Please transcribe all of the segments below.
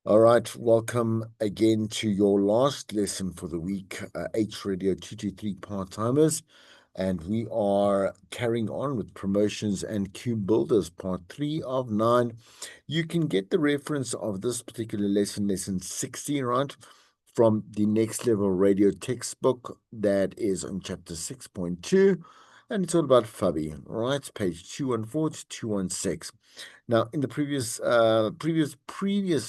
All right, welcome again to your last lesson for the week, H Radio 223 part-timers. And we are carrying on with promotions and cube builders, part 3 of 9. You can get the reference of this particular lesson, lesson 60, right, from the Next Level Radio textbook that is on chapter 6.2. And it's all about Fubbi, right? Page 214 to 216. Now, in the previous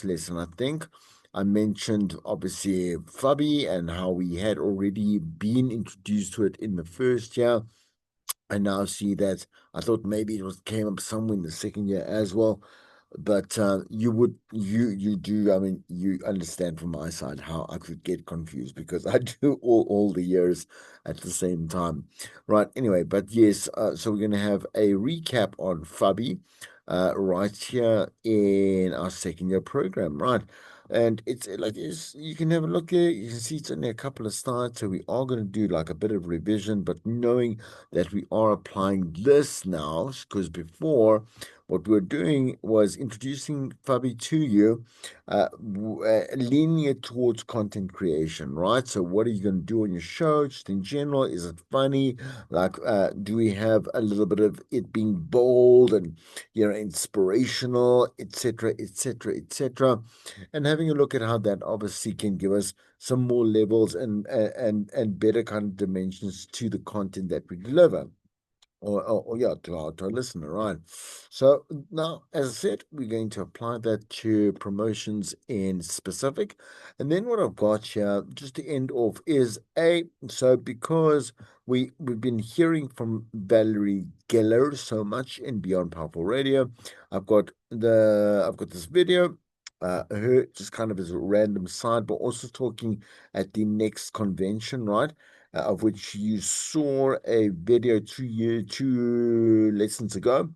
lesson, I think I mentioned obviously Fubby and how we had already been introduced to it in the first year. I now see that I thought maybe it was came up somewhere in the second year as well. But you do, I mean, you understand from my side how I could get confused because I do all the years at the same time. Right, anyway, but yes, so we're gonna have a recap on Fubby right here in our second year program, right? And it's you can have a look here, you can see it's only a couple of slides, so we are going to do like a bit of revision, but knowing that we are applying this now, because before what we were doing was introducing Fabi to you, leaning it towards content creation, right? So, what are you going to do on your show? Just in general, is it funny? Like, do we have a little bit of it being bold and inspirational, etc., etc., etc., and having a look at how that obviously can give us some more levels and better kind of dimensions to the content that we deliver or yeah, to our listener, right? So now, as I said, we're going to apply that to promotions in specific. And then what I've got here, just to end off, is so because we've been hearing from Valerie Geller so much in Beyond Powerful Radio, I've got this video. Her just kind of as a random side, but also talking at the next convention, right? Of which you saw a video 2 lessons ago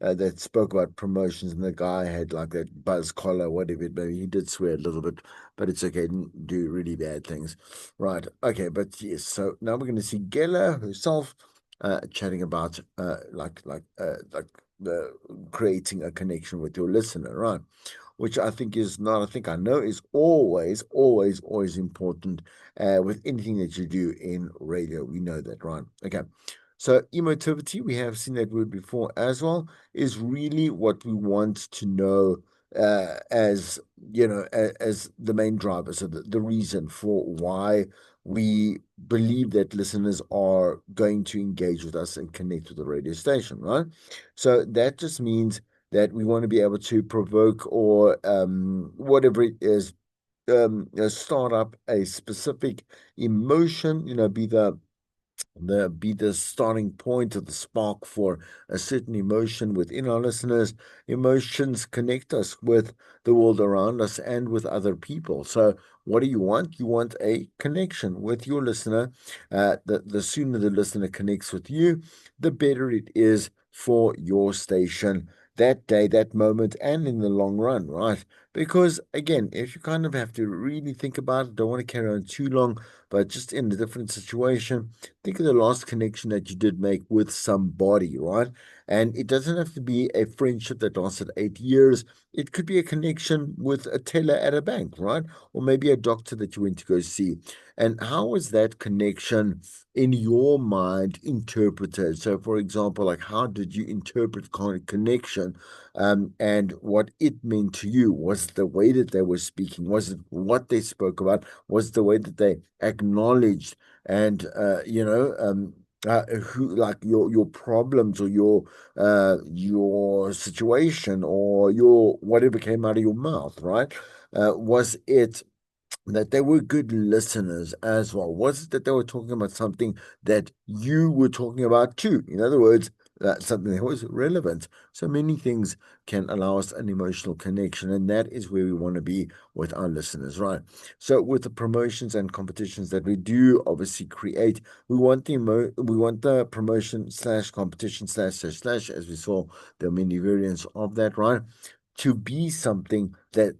that spoke about promotions, and the guy had like that buzz collar, whatever. Maybe he did swear a little bit, but it's okay. Didn't do really bad things, right? Okay, but yes. So now we're going to see Geller herself chatting about like the creating a connection with your listener, right? Which I think is not, I think I know is always, always, always important with anything that you do in radio. We know that, right? Okay. So emotivity, we have seen that word before as well, is really what we want to know as as the main driver. So the reason for why we believe that listeners are going to engage with us and connect with the radio station, right? So that just means that we want to be able to provoke or whatever it is, start up a specific emotion, be the starting point or the spark for a certain emotion within our listeners. Emotions connect us with the world around us and with other people. So, what do you want? You want a connection with your listener. The sooner the listener connects with you, the better it is for your station that day, that moment, and in the long run, right? Because again, if you kind of have to really think about it, don't want to carry on too long, but just in a different situation, think of the last connection that you did make with somebody, right? And it doesn't have to be a friendship that lasted 8 years. It could be a connection with a teller at a bank, right? Or maybe a doctor that you went to go see. And how was that connection in your mind interpreted? So, for example, like how did you interpret connection and what it meant to you? Was it the way that they were speaking? Was it what they spoke about? Was it the way that they acknowledged and who like your problems or your situation or your whatever came out of your mouth, right? Was it that they were good listeners as well? Was it that they were talking about something that you were talking about too? In other words, something that was relevant. So many things can allow us an emotional connection, and that is where we want to be with our listeners, right? So, with the promotions and competitions that we do obviously create, we want the promotion slash competition slash, as we saw, there are many variants of that, right? to be something that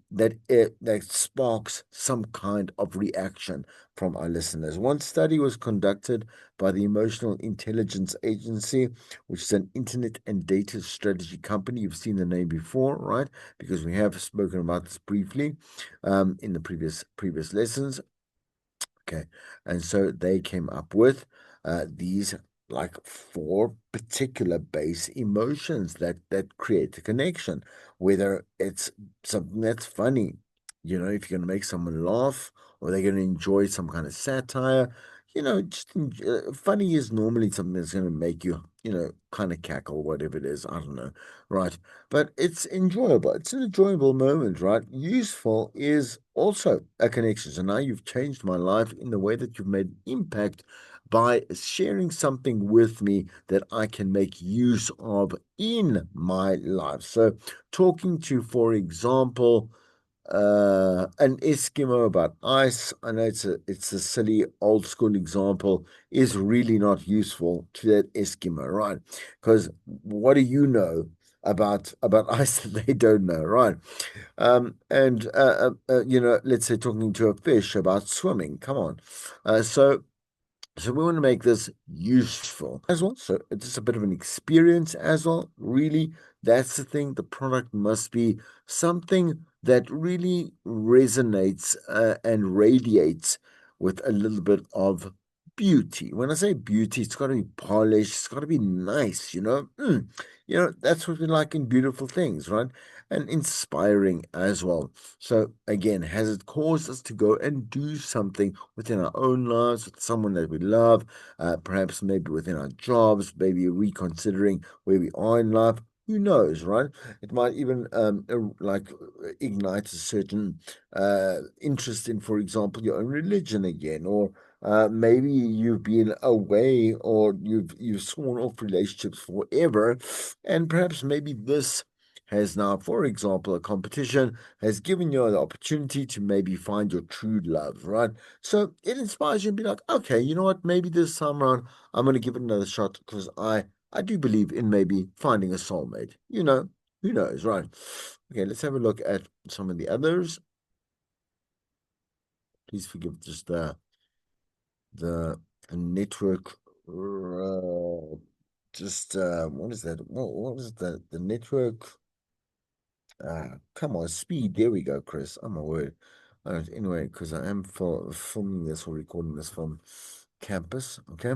sparks some kind of reaction from our listeners. One study was conducted by the Emotional Intelligence Agency, which is an internet and data strategy company. You've seen the name before, right? Because we have spoken about this briefly in the previous lessons. Okay. And so they came up with these like four particular base emotions that create a connection, whether it's something that's funny, if you're going to make someone laugh, or they're going to enjoy some kind of satire. Funny is normally something that's going to make you, kind of cackle, whatever it is. I don't know. Right. But it's enjoyable. It's an enjoyable moment, right? Useful is also a connection. So now you've changed my life in the way that you've made impact by sharing something with me that I can make use of in my life. So talking to, for example, an Eskimo about ice. I know it's a silly old school example, is really not useful to that Eskimo, right? Because what do you know about ice that they don't know, right? Let's say talking to a fish about swimming. Come on. So we want to make this useful as well. So it's just a bit of an experience as well. Really, that's the thing. The product must be something that really resonates and radiates with a little bit of beauty. When I say beauty, it's got to be polished. It's got to be nice. That's what we like in beautiful things, right? And inspiring as well. So again, has it caused us to go and do something within our own lives, with someone that we love, perhaps maybe within our jobs, maybe reconsidering where we are in life? Who knows, right? It might even ignite a certain interest in, for example, your own religion again, or maybe you've been away, or you've sworn off relationships forever, and perhaps maybe this has now, for example, a competition has given you the opportunity to maybe find your true love, right? So it inspires you to be like, okay, you know what? Maybe this time around, I'm going to give it another shot because I do believe in maybe finding a soulmate. Who knows, right? Okay, let's have a look at some of the others. Please forgive just the network. What is that? What was the network? Come on, speed. There we go, Chris. I'm a word. Anyway, because I am filming this or recording this from campus. Okay.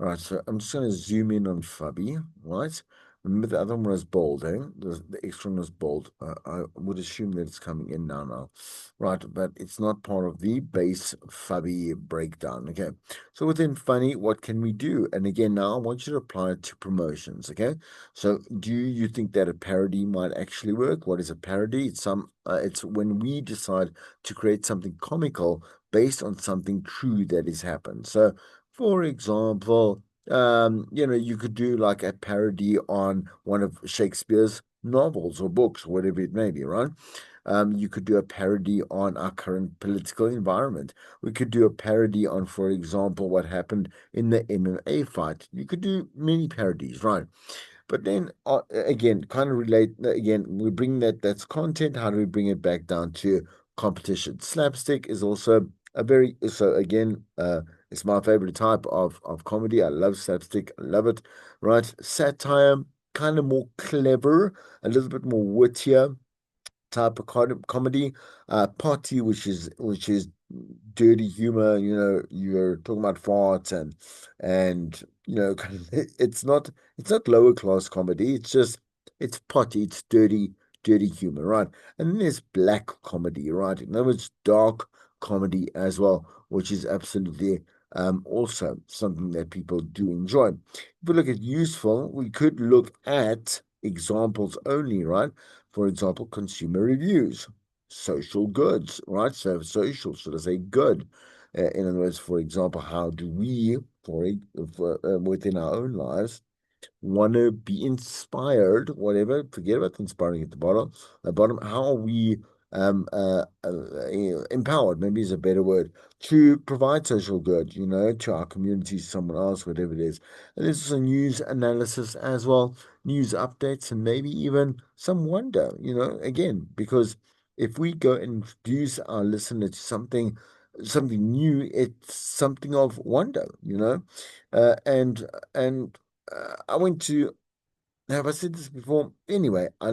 All right, so I'm just going to zoom in on Fubbi, right? Remember the other one was bold, eh? The extra one was bold. I would assume that it's coming in now. Right, but it's not part of the base Fubbi breakdown, okay? So within Funny, what can we do? And again, now I want you to apply it to promotions, okay? So do you think that a parody might actually work? What is a parody? It's when we decide to create something comical based on something true that has happened. So for example, you could do like a parody on one of Shakespeare's novels or books, whatever it may be, right? You could do a parody on our current political environment. We could do a parody on, for example, what happened in the MMA fight. You could do many parodies, right? But then again, kind of relate again, we bring that's content. How do we bring it back down to competition? Slapstick is also a very so again, it's my favorite type of comedy. I love slapstick, I love it. Right? Satire, kind of more clever, a little bit more wittier type of comedy. Potty, which is dirty humor. You're talking about farts and kind of, it's not lower class comedy. It's potty. It's dirty humor, right? And then there's black comedy, right? In other words, dark comedy as well, which is absolutely also something that people do enjoy. If we look at useful, we could look at examples only, right? For example, consumer reviews, social goods, right? So social, should I say good? In other words, for example, how do we, within our own lives, want to be inspired, whatever, forget about inspiring at the bottom. How are we empowered, maybe is a better word, to provide social good, to our community, someone else, whatever it is. And there's also news analysis as well, news updates, and maybe even some wonder, again, because if we go and introduce our listener to something new, it's something of wonder. And I went to have I said this before? Anyway, I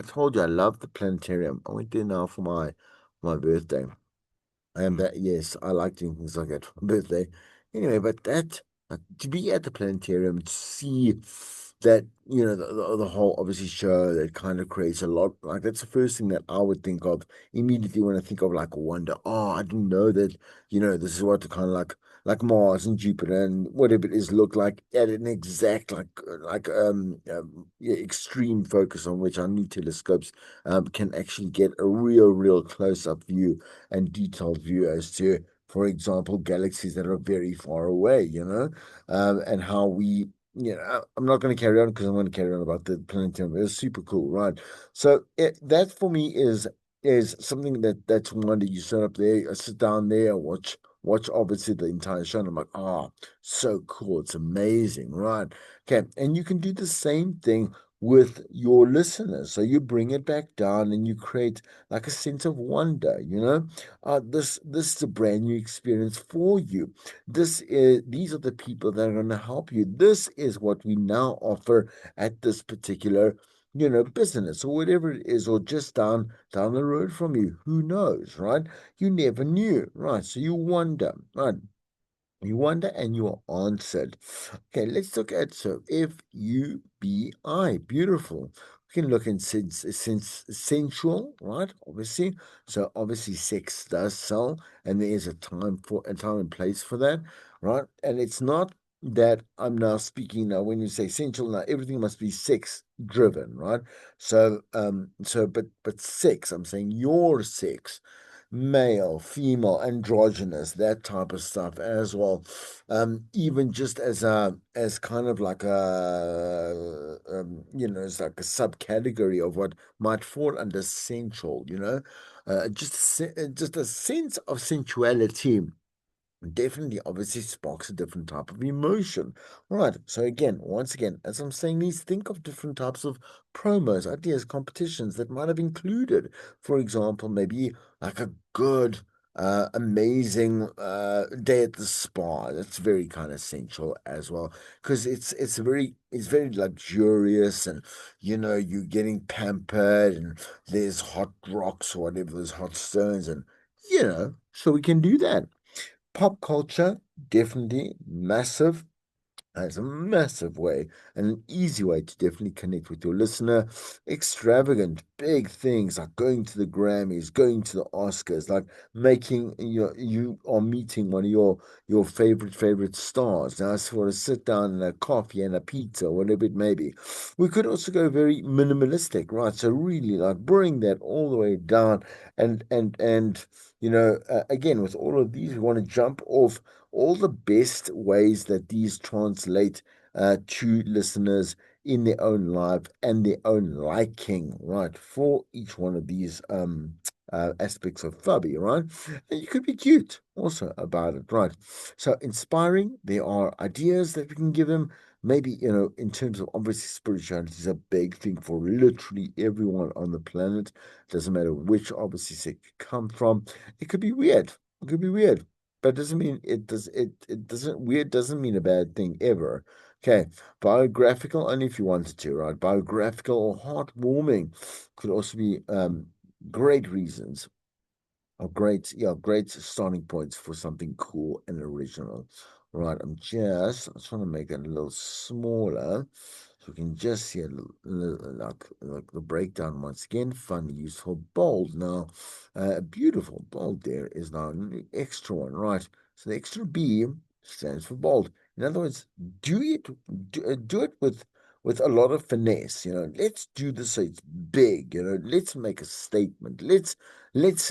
told you I love the planetarium. I went there now for my birthday. And that, yes, I like doing things like that for my birthday. Anyway, but to be at the planetarium, to see that, the whole obviously show that kind of creates a lot. Like, that's the first thing that I would think of immediately when I think of like wonder. Oh, I didn't know that, this is what the kind of like Mars and Jupiter and whatever it is look like at an exact yeah, extreme focus on which our new telescopes can actually get a real close up view and detailed view as to, for example, galaxies that are very far away, and how I'm not going to carry on because I'm going to carry on about the planetarium. It was super cool, right? So that for me is something that's wonder. You sit up there, I sit down there, watch obviously the entire show, and I'm like, oh, so cool, it's amazing, right? Okay, and you can do the same thing with your listeners. So you bring it back down and you create like a sense of wonder, this is a brand new experience for you. These are the people that are going to help you. This is what we now offer at this particular business or whatever it is, or just down the road from you. Who knows, right? You never knew, right? So you wonder, right? You wonder and you are answered. Okay, let's look at so Fubbi, beautiful. We can look in sense sensual, right? Obviously. So obviously sex does sell, and there is a time and place for that, right? And it's not that I'm now speaking now when you say sensual, now everything must be sex driven, right? But sex, I'm saying your sex, male, female, androgynous, that type of stuff as well. Even just as kind of like it's like a subcategory of what might fall under sensual, just a sense of sensuality definitely obviously sparks a different type of emotion. Right. So again, once again, as I'm saying these, think of different types of promos, ideas, competitions that might have included, for example, maybe like a good amazing day at the spa. That's very kind of sensual as well. Because it's very luxurious, and you're getting pampered, and there's hot rocks or whatever, there's hot stones, and so we can do that. Pop culture, definitely massive. It's a massive way and an easy way to definitely connect with your listener. Extravagant, big things like going to the Grammys, going to the Oscars, like making you are meeting one of your favorite stars. Now, for a sit down and a coffee and a pizza, whatever it may be. We could also go very minimalistic, right? So really, like bring that all the way down, and again, with all of these, we want to jump off all the best ways that these translate to listeners in their own life and their own liking, right? For each one of these aspects of Fubby, right? And you could be cute also about it, right? So inspiring, there are ideas that we can give them. Maybe, in terms of obviously spirituality is a big thing for literally everyone on the planet. Doesn't matter which obviously sect you come from. It could be weird. It could be weird. But it doesn't mean it doesn't weird doesn't mean a bad thing ever. Okay. Biographical only if you wanted to, right? Biographical or heartwarming could also be great reasons or great starting points for something cool and original. Right, I'm trying to make that a little smaller so we can just see like the breakdown once again. Fun, useful, bold. Now, beautiful, bold there is now an extra one, right? So the extra B stands for bold. In other words, do it do it with a lot of finesse. Let's do this so it's big. Let's make a statement. Let's make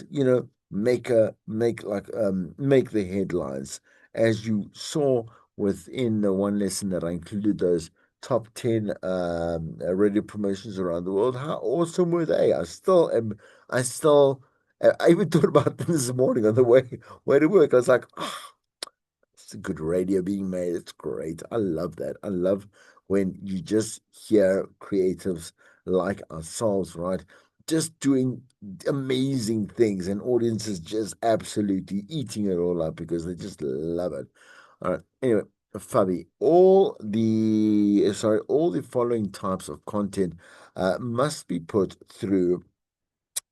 the headlines, as you saw within the one lesson that I included those top 10 radio promotions around the world. How awesome were they? I still, I even thought about them this morning on the way to work. I was like, oh, it's a good radio being made. It's great. I love that. I love when you just hear creatives like ourselves, right? Just doing amazing things, and audiences just absolutely eating it all up because they just love it. All right. Anyway, Fabi, all the following types of content must be put through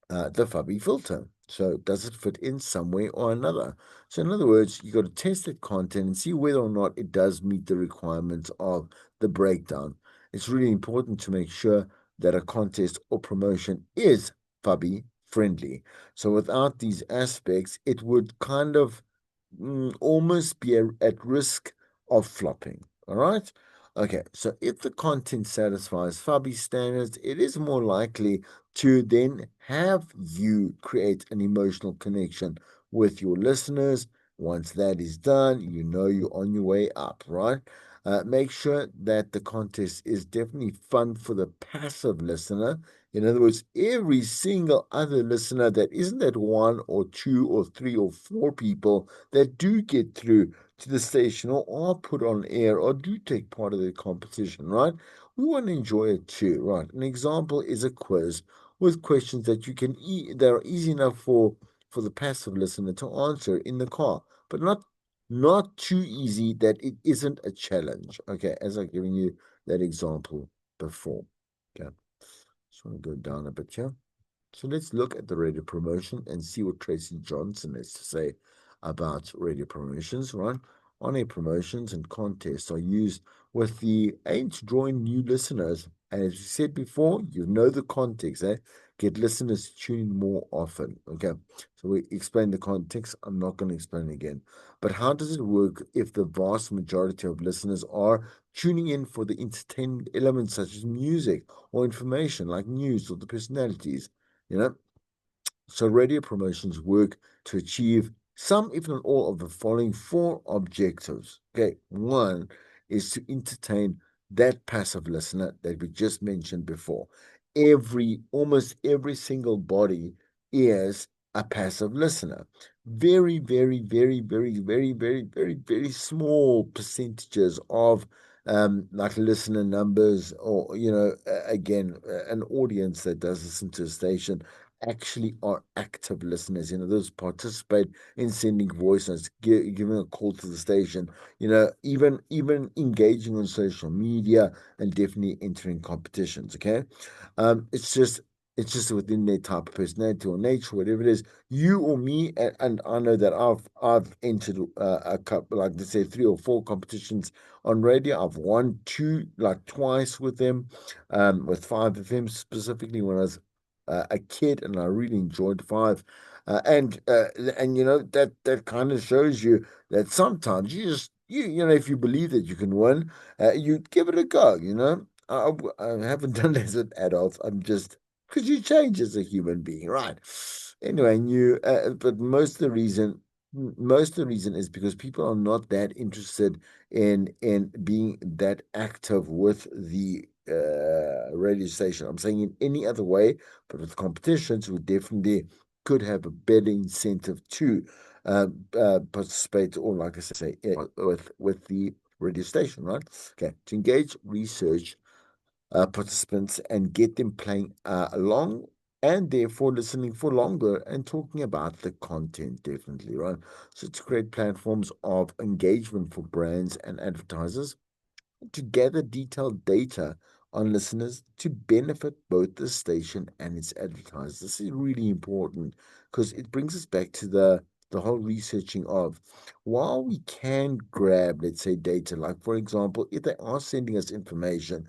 the Fubbi filter. So does it fit in some way or another? So in other words, you got to test that content and see whether or not it does meet the requirements of the breakdown. It's really important to make sure that a contest or promotion is Fubbi friendly. So without these aspects, it would kind of almost be at risk of flopping. All right. Okay, so if the content satisfies Fubbi standards, it is more likely to then have you create an emotional connection with your listeners. Once that is done, you know you're on your way up, right? Make sure that the contest is definitely fun for the passive listener. In other words, every single other listener that isn't that one or two or three or four people that do get through to the station or are put on air or do take part of the competition, right? We want to enjoy it too, right? An example is a quiz with questions that that are easy enough for the passive listener to answer in the car, but not too easy that it isn't a challenge. Okay, as I've given you that example before. Okay, just want to go down a bit here. So let's look at the radio promotion and see what Tracy Johnson has to say about radio promotions, right? On-air promotions and contests are used with the aim to draw in new listeners. And as you said before, you know the context, eh? Get listeners to tune in more often. Okay. So we explained the context. I'm not going to explain it again. But how does it work if the vast majority of listeners are tuning in for the entertainment elements such as music or information like news or the personalities? You know, so radio promotions work to achieve some, if not all, of the following four objectives. Okay, one is to entertain that passive listener that we just mentioned before. Almost every single body is a passive listener. Very, very, very, very, very, very, very, very small percentages of like listener numbers, or again, an audience that does listen to a station actually are active listeners. Those participate in sending voice notes, giving a call to the station. Even engaging on social media and definitely entering competitions. Okay, it's just within their type of personality or nature, whatever it is. You or me, and I know that I've entered a couple, like let's say 3 or 4 competitions on radio. I've won 2, like twice with them, with 5 of them specifically when I was a kid, and I really enjoyed Five. And that kind of shows you that sometimes if you believe that you can win, you give it a go. I haven't done it as an adult. I'm just because you change as a human being, right? Anyway, but most of the reason is because people are not that interested in being that active with the radio station. I'm saying in any other way, but with competitions, we definitely could have a better incentive to participate, or like I say, with the radio station, right? Okay, to engage research participants and get them playing along and therefore listening for longer and talking about the content, definitely, right? So to create platforms of engagement for brands and advertisers to gather detailed data on listeners to benefit both the station and its advertisers. This is really important because it brings us back to the whole researching of, while we can grab, let's say, data, like for example, if they are sending us information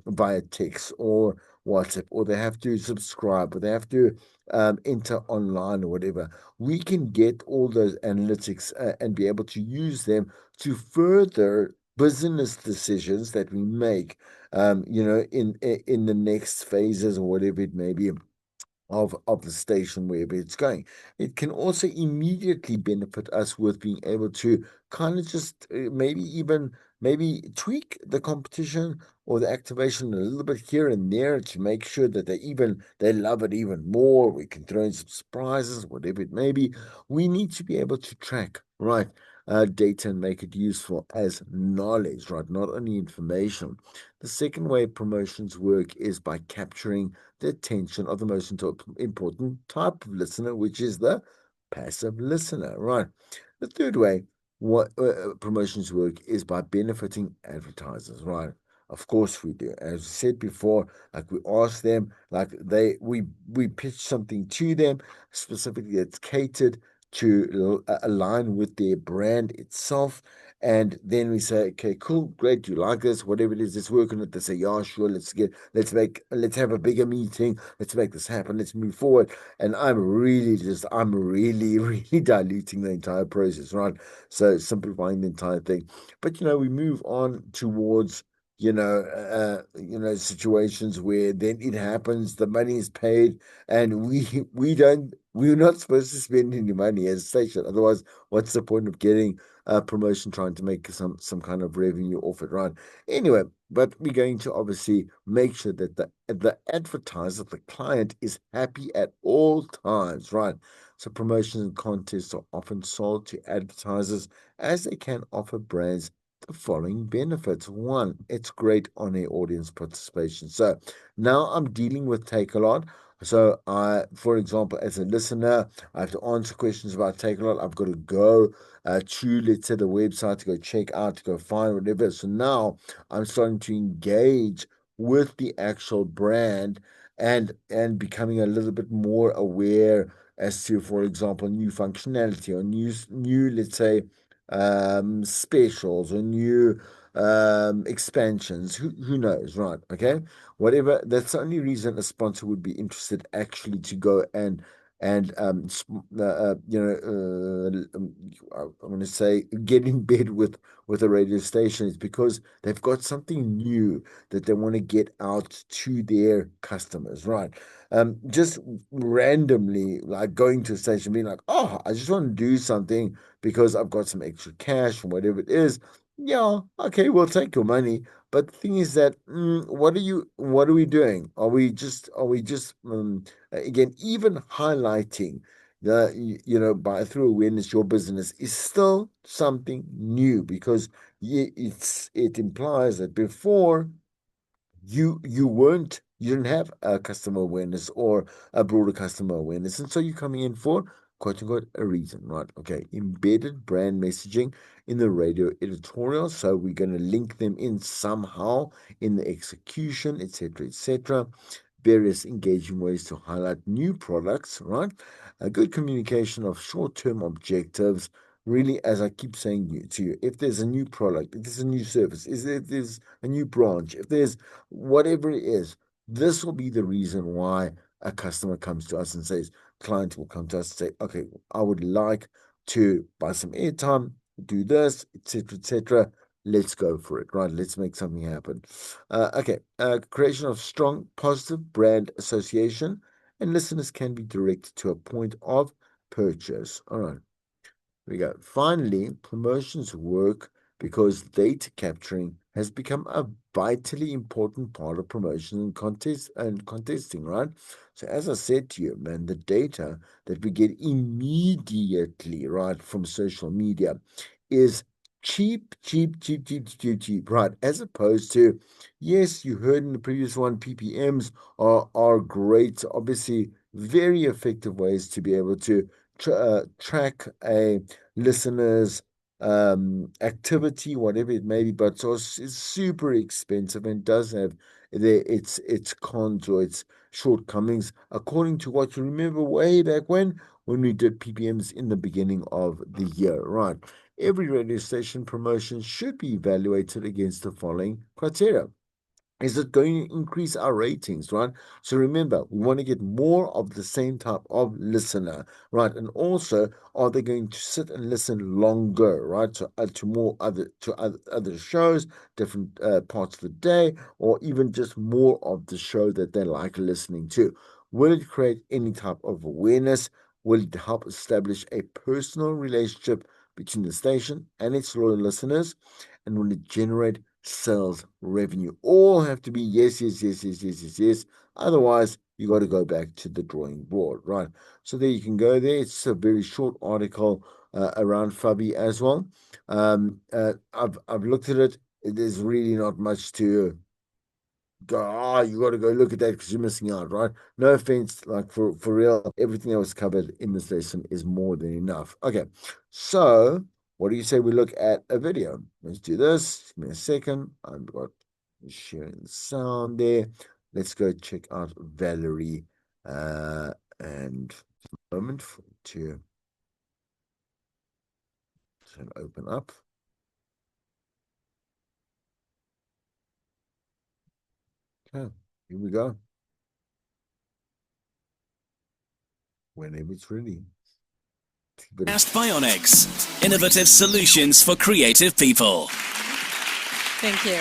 via text or WhatsApp, or they have to subscribe, or they have to enter online or whatever, we can get all those analytics and be able to use them to further business decisions that we make, in the next phases or whatever it may be of the station, wherever it's going. It can also immediately benefit us with being able to kind of just maybe even maybe tweak the competition or the activation a little bit here and there to make sure that they love it even more. We can throw in some surprises, whatever it may be. We need to be able to track, right, data and make it useful as knowledge, right, not only information. The second way promotions work is by capturing the attention of the most important type of listener, which is the passive listener, right? The third way what promotions work is by benefiting advertisers, right? Of course we do. As I said before, like we ask them, like we pitch something to them specifically that's catered to align with their brand itself. And then we say, okay, cool, great, do you like this? Whatever it is, let's work on it. They say, yeah, sure, let's have a bigger meeting, let's make this happen, let's move forward. And I'm really, really diluting the entire process, right? So simplifying the entire thing. But we move on towards situations where then it happens, the money is paid, and we're not supposed to spend any money as a station. Otherwise, what's the point of getting a promotion trying to make some kind of revenue off it, right? Anyway, but we're going to obviously make sure that the advertiser, the client, is happy at all times, right? So promotions and contests are often sold to advertisers as they can offer brands the following benefits. One, it's great on their audience participation. So now I'm dealing with Take a Lot. So for example, as a listener, I have to answer questions about Take a Lot. I've got to go to, let's say, the website to go check out, to go find whatever. So now I'm starting to engage with the actual brand and becoming a little bit more aware as to, for example, new functionality or new, let's say, specials or new expansions. Who knows, right? Okay, whatever. That's the only reason a sponsor would be interested actually to go and I'm going to say get in bed with a radio station is because they've got something new that they want to get out to their customers, right? Just randomly, like going to a station, being like, oh, I just want to do something because I've got some extra cash or whatever it is. Yeah, okay, we'll take your money. But the thing is that, what are we doing? Are we just again, even highlighting by through awareness, your business is still something new because it implies that before you didn't have a customer awareness or a broader customer awareness, and so you're coming in for quote unquote a reason, right? Okay, embedded brand messaging in the radio editorial, so we're going to link them in somehow in the execution, etc., etc. Various engaging ways to highlight new products, right? A good communication of short-term objectives. Really, as I keep saying to you, if there's a new product, if there's a new service, if there's a new branch, if there's whatever it is, this will be the reason why a customer comes to us and says, client will come to us and say, okay, I would like to buy some airtime, do this, etc., etc. Let's go for it, right? Let's make something happen. Okay, creation of strong, positive brand association, and listeners can be directed to a point of purchase. All right. We go. Finally, promotions work because data capturing has become a vitally important part of promotion and contesting, right? So as I said to you, man, the data that we get immediately, right, from social media is cheap, right? As opposed to, yes, you heard in the previous one, PPMs are great, obviously very effective ways to be able to track a listeners activity, whatever it may be, but it's super expensive and does have its cons or its shortcomings according to what you remember way back when we did PPMs in the beginning of the year, right? Every radio station promotion should be evaluated against the following criteria. Is it going to increase our ratings, right? So remember, we want to get more of the same type of listener, right? And also, are they going to sit and listen longer, right? To more other shows, different parts of the day, or even just more of the show that they like listening to? Will it create any type of awareness? Will it help establish a personal relationship between the station and its loyal listeners? and will it generate sales revenue? All have to be yes, yes, yes, yes, yes, yes, yes. Otherwise, you got to go back to the drawing board, right? So there you can go there. It's a very short article around Fubbi as well. I've looked at it. There's really not much to go, you got to go look at that because you're missing out, right? No offense, like for real, everything that was covered in this lesson is more than enough. Okay, so what do you say we look at a video? Let's do this. Give me a second. I've got sharing the sound there. Let's go check out Valerie and a moment to open up. Okay, here we go. Whenever it's ready. Podcast Bionics, innovative solutions for creative people. Thank you.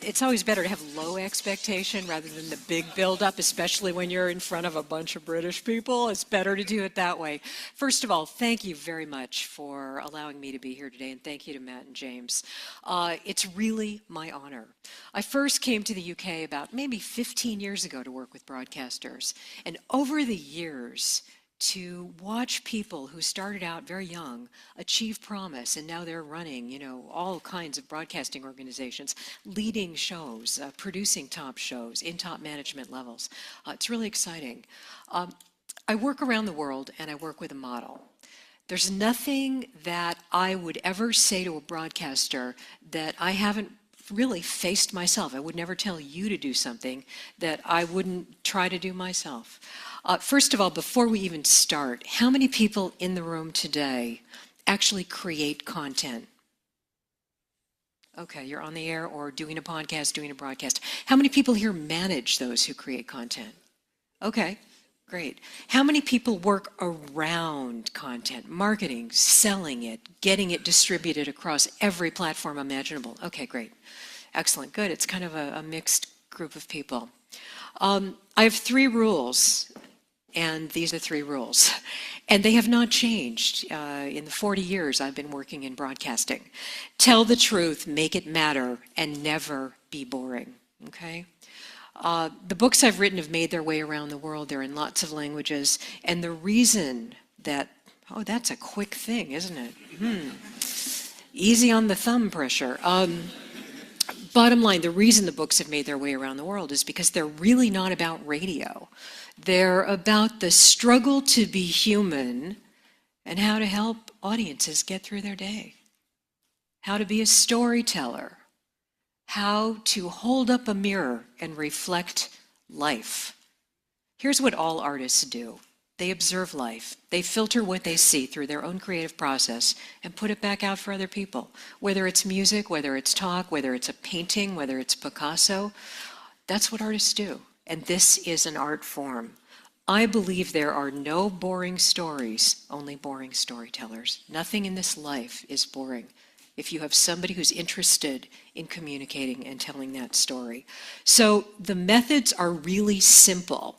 It's always better to have low expectation rather than the big build-up, especially when you're in front of a bunch of British people. It's better to do it that way. First of all, thank you very much for allowing me to be here today, and thank you to Matt and James. It's really my honor. I first came to the UK about maybe 15 years ago to work with broadcasters, and over the years, to watch people who started out very young achieve promise, and now they're running, all kinds of broadcasting organizations, leading shows, producing top shows in top management levels. It's really exciting. I work around the world, and I work with a model. There's nothing that I would ever say to a broadcaster that I haven't really faced myself. I would never tell you to do something that I wouldn't try to do myself. First of all, before we even start, how many people in the room today actually create content? Okay, you're on the air or doing a podcast, doing a broadcast. How many people here manage those who create content? Okay, great. How many people work around content, marketing, selling it, getting it distributed across every platform imaginable? Okay, great. Excellent, good. It's kind of a mixed group of people. I have 3 rules. And these are 3 rules. And they have not changed in the 40 years I've been working in broadcasting. Tell the truth, make it matter, and never be boring, okay? The books I've written have made their way around the world. They're in lots of languages. And the reason that, oh, that's a quick thing, isn't it? Easy on the thumb pressure. Bottom line, the reason the books have made their way around the world is because they're really not about radio. They're about the struggle to be human and how to help audiences get through their day. How to be a storyteller. How to hold up a mirror and reflect life. Here's what all artists do. They observe life. They filter what they see through their own creative process and put it back out for other people. Whether it's music, whether it's talk, whether it's a painting, whether it's Picasso, that's what artists do. And this is an art form. I believe there are no boring stories, only boring storytellers. Nothing in this life is boring if you have somebody who's interested in communicating and telling that story. So the methods are really simple.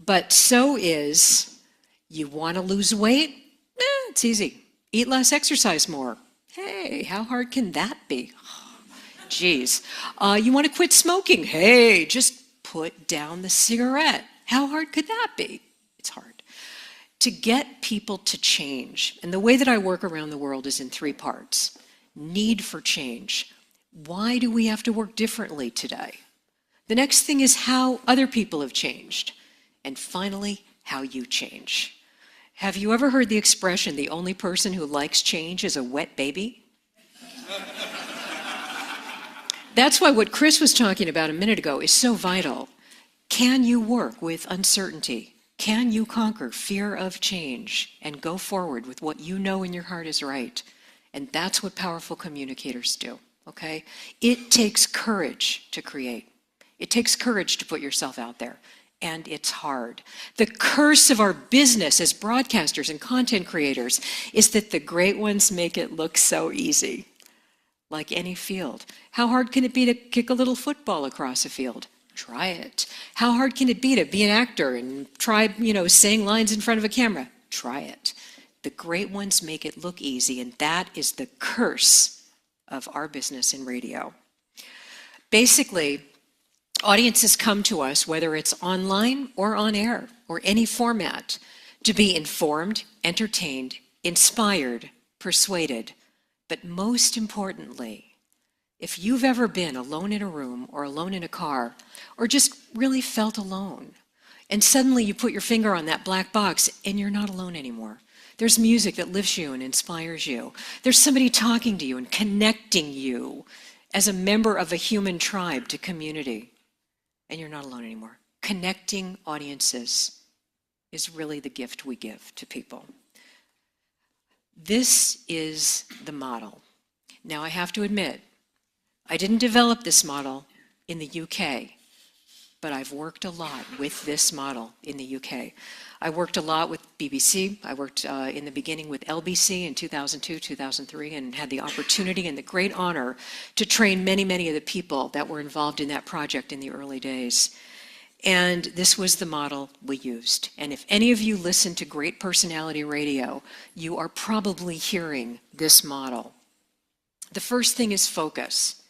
But so is, you want to lose weight? It's easy. Eat less, exercise more. Hey, how hard can that be? Geez. You want to quit smoking? Hey, just put down the cigarette. How hard could that be? It's hard. To get people to change, and the way that I work around the world is in 3 parts. Need for change. Why do we have to work differently today? The next thing is how other people have changed. And finally, how you change. Have you ever heard the expression, the only person who likes change is a wet baby? That's why what Chris was talking about a minute ago is so vital. Can you work with uncertainty? Can you conquer fear of change and go forward with what you know in your heart is right? And that's what powerful communicators do, okay? It takes courage to create. It takes courage to put yourself out there. And it's hard. The curse of our business as broadcasters and content creators is that the great ones make it look so easy. Like any field. How hard can it be to kick a little football across a field? Try it. How hard can it be to be an actor and try, saying lines in front of a camera? Try it. The great ones make it look easy, and that is the curse of our business in radio. Basically, audiences come to us, whether it's online or on air or any format, to be informed, entertained, inspired, persuaded. But most importantly, if you've ever been alone in a room or alone in a car or just really felt alone, and suddenly you put your finger on that black box and you're not alone anymore. There's music that lifts you and inspires you. There's somebody talking to you and connecting you as a member of a human tribe to community. And you're not alone anymore. Connecting audiences is really the gift we give to people. This is the model. Now, I have to admit, I didn't develop this model in the UK, but I've worked a lot with this model in the UK. I worked a lot with BBC. I worked in the beginning with LBC in 2002, 2003, and had the opportunity and the great honor to train many, many of the people that were involved in that project in the early days. And this was the model we used. And if any of you listen to Great Personality Radio, you are probably hearing this model. The first thing is focus.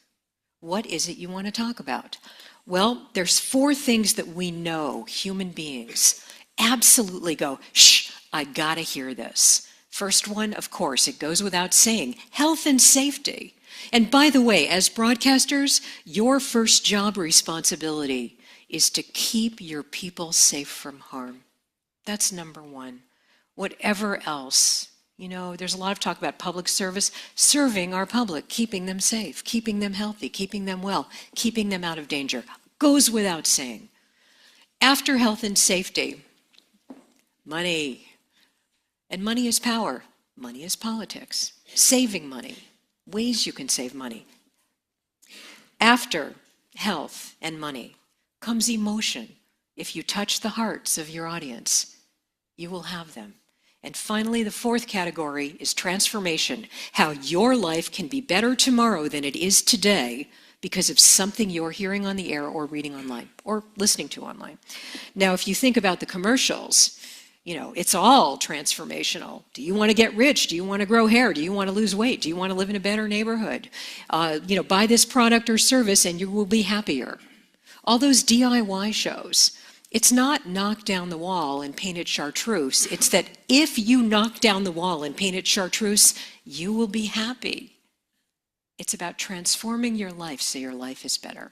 What is it you want to talk about? Well, there's 4 things that we know human beings absolutely go, shh, I gotta hear this. First one, of course, it goes without saying, health and safety. And by the way, as broadcasters, your first job responsibility is to keep your people safe from harm. That's number 1. Whatever else, there's a lot of talk about public service, serving our public, keeping them safe, keeping them healthy, keeping them well, keeping them out of danger. Goes without saying. After health and safety, money. And money is power. Money is politics. Saving money. Ways you can save money. After health and money comes emotion. If you touch the hearts of your audience, you will have them. And finally, the 4th category is transformation. How your life can be better tomorrow than it is today because of something you're hearing on the air or reading online or listening to online. Now, if you think about the commercials, it's all transformational. Do you want to get rich? Do you want to grow hair? Do you want to lose weight? Do you want to live in a better neighborhood? Buy this product or service and you will be happier. All those DIY shows, it's not knock down the wall and paint it chartreuse. It's that if you knock down the wall and paint it chartreuse, you will be happy. It's about transforming your life so your life is better.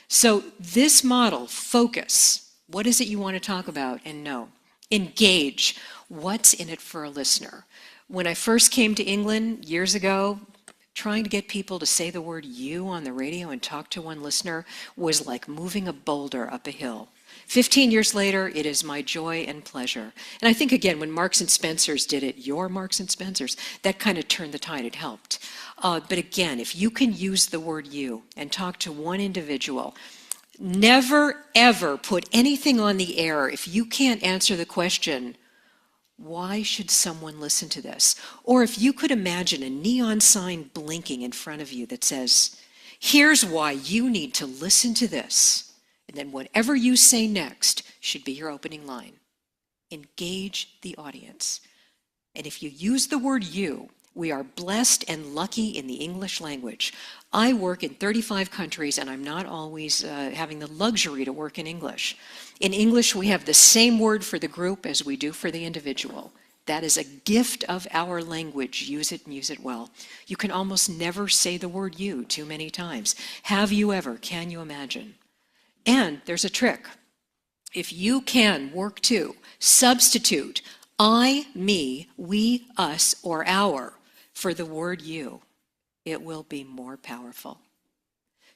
So this model, focus. What is it you want to talk about? And know. Engage. What's in it for a listener? When I first came to England years ago, trying to get people to say the word you on the radio and talk to one listener was like moving a boulder up a hill. 15 years later, it is my joy and pleasure. And I think, again, when Marks and Spencer's did it, your Marks and Spencer's, that kind of turned the tide. It helped. But again, if you can use the word you and talk to one individual, never, ever put anything on the air if you can't answer the question, why should someone listen to this? Or if you could imagine a neon sign blinking in front of you that says, here's why you need to listen to this. And then whatever you say next should be your opening line. Engage the audience. And if you use the word you, we are blessed and lucky in the English language. I work in 35 countries and I'm not always having the luxury to work in English. In English, we have the same word for the group as we do for the individual. That is a gift of our language. Use it and use it well. You can almost never say the word you too many times. Have you ever? Can you imagine? And there's a trick. If you can work to substitute I, me, we, us, or our for the word you, it will be more powerful.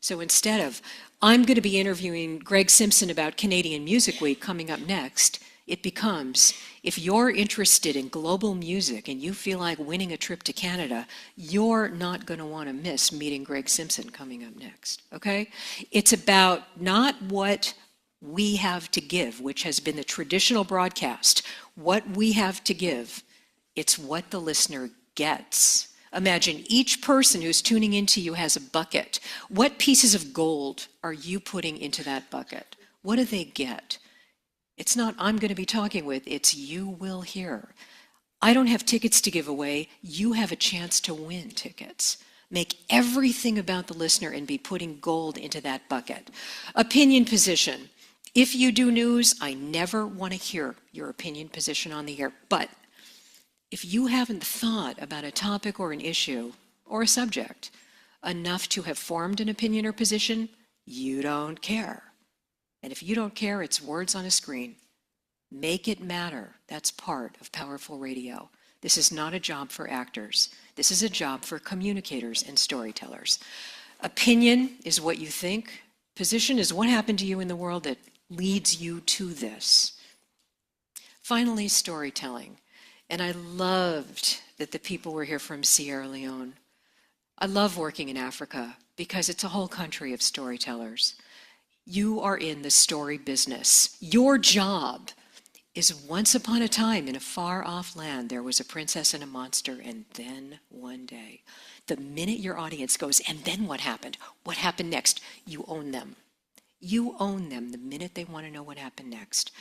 So instead of, I'm going to be interviewing Greg Simpson about Canadian Music Week coming up next, it becomes, if you're interested in global music and you feel like winning a trip to Canada, you're not going to want to miss meeting Greg Simpson coming up next, okay? It's about not what we have to give, which has been the traditional broadcast, what we have to give. It's what the listener gets. Imagine each person who's tuning into you has a bucket. What pieces of gold are you putting into that bucket? What do they get? It's not I'm going to be talking with, it's you will hear. I don't have tickets to give away. You have a chance to win tickets. Make everything about the listener and be putting gold into that bucket. Opinion position. If you do news, I never want to hear your opinion position on the air. But if you haven't thought about a topic or an issue or a subject enough to have formed an opinion or position, you don't care. And if you don't care, it's words on a screen. Make it matter. That's part of powerful radio. This is not a job for actors. This is a job for communicators and storytellers. Opinion is what you think. Position is what happened to you in the world that leads you to this. Finally, storytelling. And I loved that the people were here from Sierra Leone. I love working in Africa because it's a whole country of storytellers. You are in the story business. Your job is once upon a time in a far-off land, there was a princess and a monster, and then one day. The minute your audience goes, and then what happened? What happened next? You own them. You own them the minute they want to know what happened next.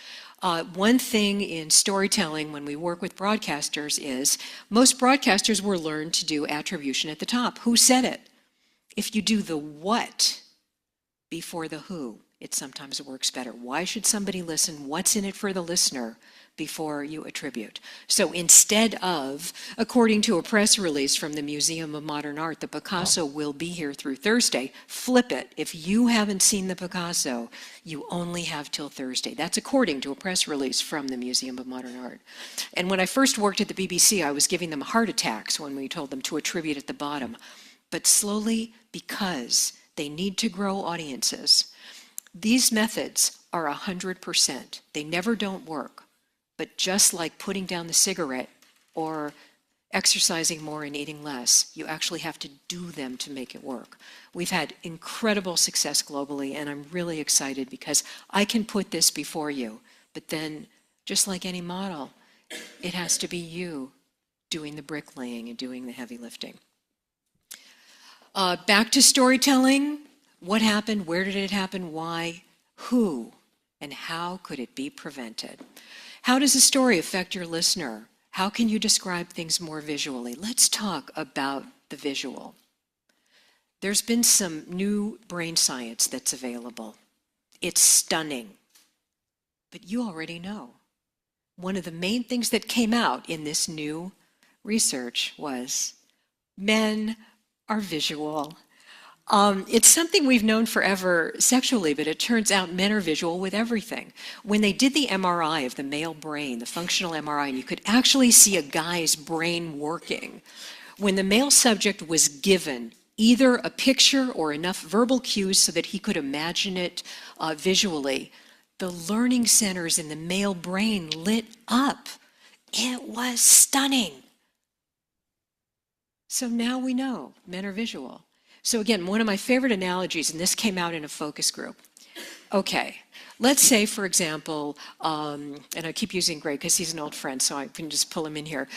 One thing in storytelling when we work with broadcasters is most broadcasters were learned to do attribution at the top. Who said it? If you do the what before the who, it sometimes works better. Why should somebody listen? What's in it for the listener before you attribute? So instead of, according to a press release from the Museum of Modern Art, the Picasso will be here through Thursday, flip it. If you haven't seen the Picasso, you only have till Thursday. That's according to a press release from the Museum of Modern Art. And when I first worked at the BBC, I was giving them heart attacks when we told them to attribute at the bottom. But slowly, because they need to grow audiences, these methods are 100%. They never don't work. But just like putting down the cigarette or exercising more and eating less, you actually have to do them to make it work. We've had incredible success globally, and I'm really excited because I can put this before you. But then, just like any model, it has to be you doing the bricklaying and doing the heavy lifting. Back to storytelling. What happened? Where did it happen? Why? Who? And how could it be prevented? How does a story affect your listener? How can you describe things more visually? Let's talk about the visual. There's been some new brain science that's available. It's stunning. But you already know. One of the main things that came out in this new research was men are visual. It's something we've known forever sexually, but it turns out men are visual with everything. When they did the MRI of the male brain, the functional MRI, and you could actually see a guy's brain working, when the male subject was given either a picture or enough verbal cues so that he could imagine it visually, the learning centers in the male brain lit up. It was stunning. So now we know men are visual. So again, one of my favorite analogies, and this came out in a focus group. Okay, let's say, for example, and I keep using Greg because he's an old friend, so I can just pull him in here.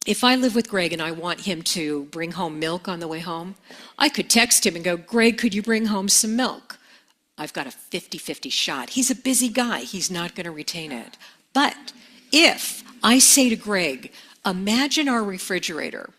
If I live with Greg and I want him to bring home milk on the way home, I could text him and go, Greg, could you bring home some milk? I've got a 50-50 shot. He's a busy guy. He's not going to retain it. But if I say to Greg, imagine our refrigerator,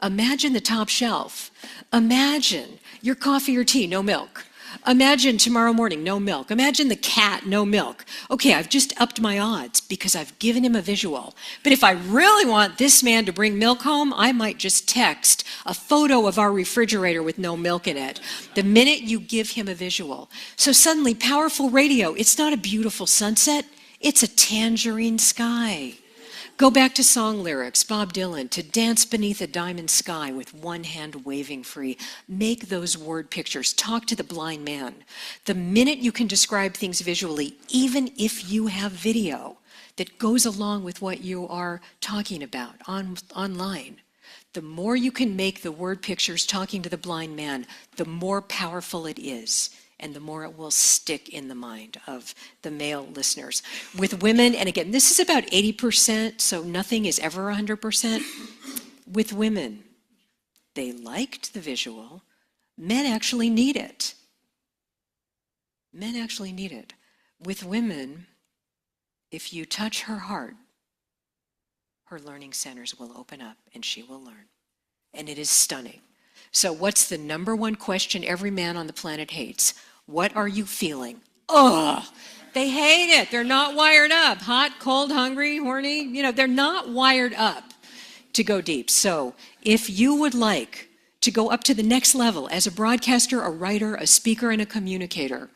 imagine the top shelf, imagine your coffee or tea, no milk. Imagine tomorrow morning, no milk. Imagine the cat, no milk. Okay, I've just upped my odds because I've given him a visual. But if I really want this man to bring milk home, I might just text a photo of our refrigerator with no milk in it. The minute you give him a visual. So suddenly, powerful radio, it's not a beautiful sunset, it's a tangerine sky. Go back to song lyrics, Bob Dylan, to dance beneath a diamond sky with one hand waving free. Make those word pictures. Talk to the blind man. The minute you can describe things visually, even if you have video that goes along with what you are talking about online, the more you can make the word pictures talking to the blind man, the more powerful it is. And the more it will stick in the mind of the male listeners. With women, and again, this is about 80%, so nothing is ever 100%. With women, they liked the visual. Men actually need it. Men actually need it. With women, if you touch her heart, her learning centers will open up and she will learn. And it is stunning. So, what's the number one question every man on the planet hates? What are you feeling? Ugh, they hate it. They're not wired up. Hot, cold, hungry, horny. They're not wired up to go deep. So, if you would like to go up to the next level as a broadcaster, a writer, a speaker, and a communicator,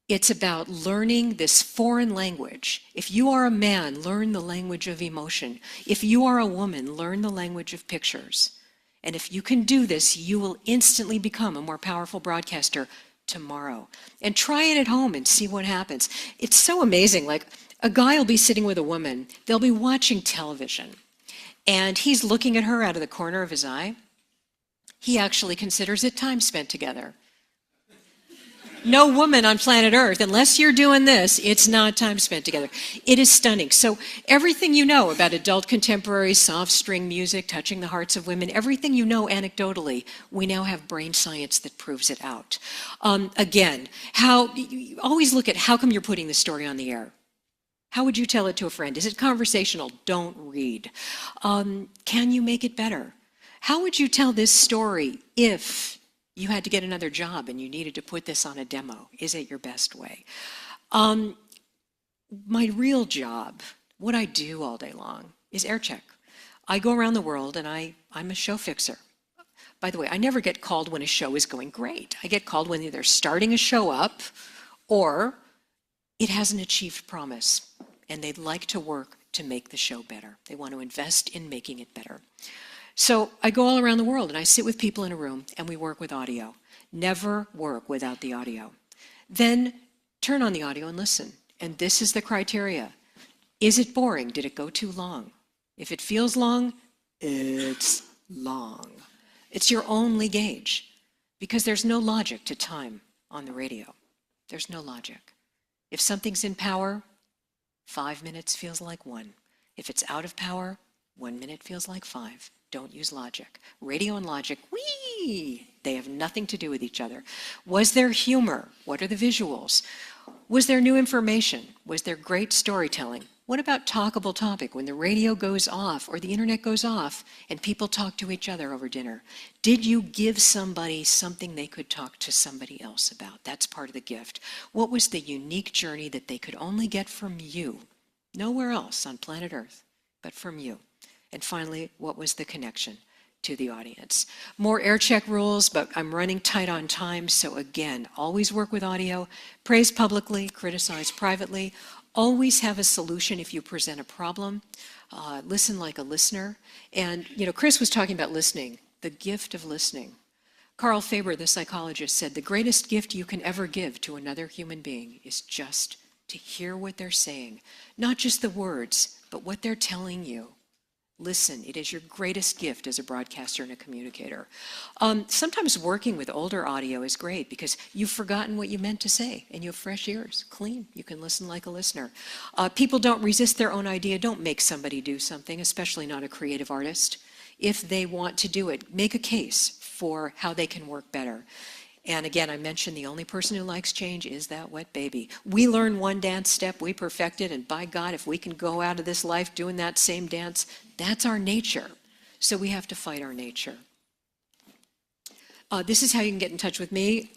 it's about learning this foreign language. If you are a man, learn the language of emotion. If you are a woman, learn the language of pictures. And if you can do this, you will instantly become a more powerful broadcaster tomorrow. And try it at home and see what happens. It's so amazing. Like, a guy will be sitting with a woman, they'll be watching television, and he's looking at her out of the corner of his eye. He actually considers it time spent together. No woman on planet Earth, unless you're doing this, it's not time spent together. It is stunning. So everything you know about adult contemporary soft string music touching the hearts of women, everything you know anecdotally, we now have brain science that proves it out. Again, you always look at how come you're putting the story on the air. How would you tell it to a friend? Is it conversational? Don't read. Can you make it better? How would you tell this story if you had to get another job and you needed to put this on a demo? Is it your best way? My real job, what I do all day long, is air check. I go around the world and I'm a show fixer. By the way, I never get called when a show is going great. I get called when either starting a show up or it hasn't achieved promise and they'd like to work to make the show better. They want to invest in making it better. So I go all around the world and I sit with people in a room and we work with audio. Never work without the audio. Then turn on the audio and listen. And this is the criteria. Is it boring? Did it go too long? If it feels long, it's long. It's your only gauge because there's no logic to time on the radio. There's no logic. If something's in power, 5 minutes feels like 1. If it's out of power, 1 minute feels like 5. Don't use logic. Radio and logic, whee! They have nothing to do with each other. Was there humor? What are the visuals? Was there new information? Was there great storytelling? What about talkable topic when the radio goes off or the internet goes off and people talk to each other over dinner? Did you give somebody something they could talk to somebody else about? That's part of the gift. What was the unique journey that they could only get from you? Nowhere else on planet Earth, but from you. And finally, what was the connection to the audience? More air check rules, but I'm running tight on time. So again, always work with audio, praise publicly, criticize privately, always have a solution if you present a problem, listen like a listener. And, Chris was talking about listening, the gift of listening. Carl Faber, the psychologist, said the greatest gift you can ever give to another human being is just to hear what they're saying, not just the words, but what they're telling you. Listen, it is your greatest gift as a broadcaster and a communicator. Sometimes working with older audio is great because you've forgotten what you meant to say and you have fresh ears, clean. You can listen like a listener. People don't resist their own idea. Don't make somebody do something, especially not a creative artist. If they want to do it, make a case for how they can work better. And again, I mentioned the only person who likes change is that wet baby. We learn one dance step, we perfect it, and by God, if we can go out of this life doing that same dance, that's our nature. So we have to fight our nature. This is how you can get in touch with me.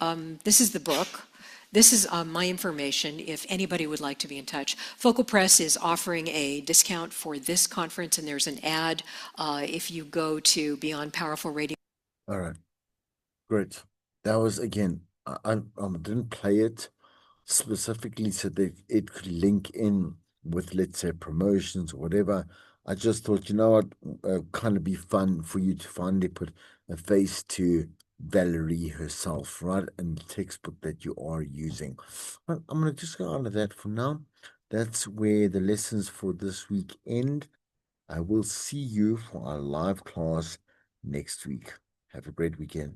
This is the book. This is my information if anybody would like to be in touch. Focal Press is offering a discount for this conference, and there's an ad if you go to Beyond Powerful Radio. All right, great. That was, again, I didn't play it specifically so that it could link in with, let's say, promotions or whatever. I just thought, what, kind of be fun for you to finally put a face to Valerie herself, right? And the textbook that you are using. But I'm going to just go on to that for now. That's where the lessons for this week end. I will see you for our live class next week. Have a great weekend.